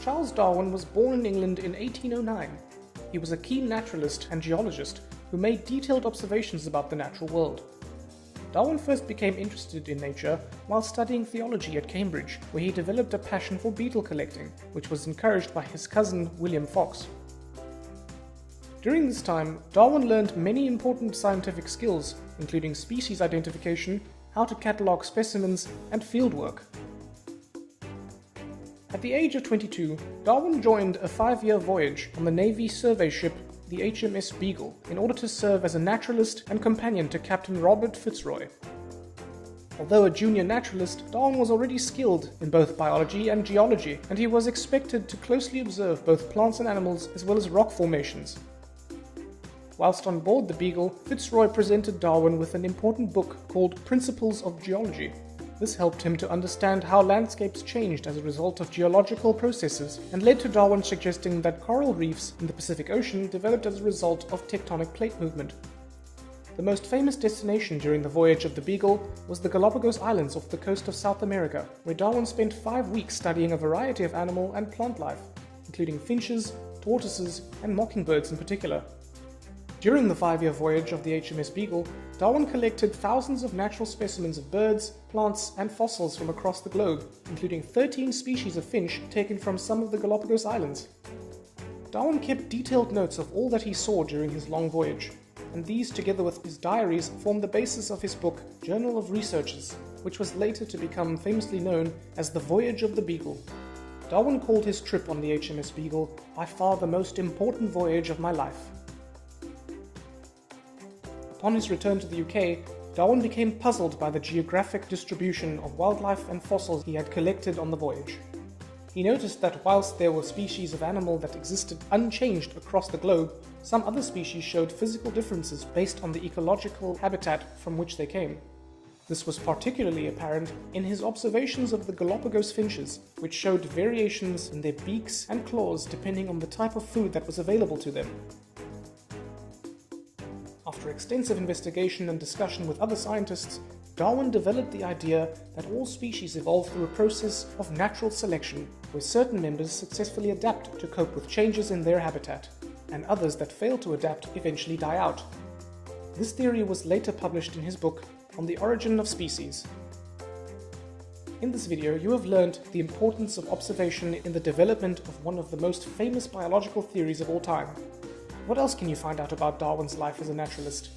Charles Darwin was born in England in 1809. He was a keen naturalist and geologist who made detailed observations about the natural world. Darwin first became interested in nature while studying theology at Cambridge, where he developed a passion for beetle collecting, which was encouraged by his cousin William Fox. During this time, Darwin learned many important scientific skills, including species identification, how to catalogue specimens, and fieldwork. At the age of 22, Darwin joined a 5-year voyage on the Navy survey ship the HMS Beagle in order to serve as a naturalist and companion to Captain Robert Fitzroy. Although a junior naturalist, Darwin was already skilled in both biology and geology, and he was expected to closely observe both plants and animals as well as rock formations. Whilst on board the Beagle, Fitzroy presented Darwin with an important book called Principles of Geology. This helped him to understand how landscapes changed as a result of geological processes and led to Darwin suggesting that coral reefs in the Pacific Ocean developed as a result of tectonic plate movement. The most famous destination during the voyage of the Beagle was the Galapagos Islands off the coast of South America, where Darwin spent 5 weeks studying a variety of animal and plant life, including finches, tortoises, and mockingbirds in particular. During the 5-year voyage of the HMS Beagle, Darwin collected thousands of natural specimens of birds, plants, and fossils from across the globe, including 13 species of finch taken from some of the Galapagos Islands. Darwin kept detailed notes of all that he saw during his long voyage, and these, together with his diaries, formed the basis of his book, Journal of Researches, which was later to become famously known as the Voyage of the Beagle. Darwin called his trip on the HMS Beagle by far the most important voyage of my life. Upon his return to the UK, Darwin became puzzled by the geographic distribution of wildlife and fossils he had collected on the voyage. He noticed that whilst there were species of animal that existed unchanged across the globe, some other species showed physical differences based on the ecological habitat from which they came. This was particularly apparent in his observations of the Galapagos finches, which showed variations in their beaks and claws depending on the type of food that was available to them. After extensive investigation and discussion with other scientists, Darwin developed the idea that all species evolve through a process of natural selection, where certain members successfully adapt to cope with changes in their habitat, and others that fail to adapt eventually die out. This theory was later published in his book, On the Origin of Species. In this video, you have learned the importance of observation in the development of one of the most famous biological theories of all time. What else can you find out about Darwin's life as a naturalist?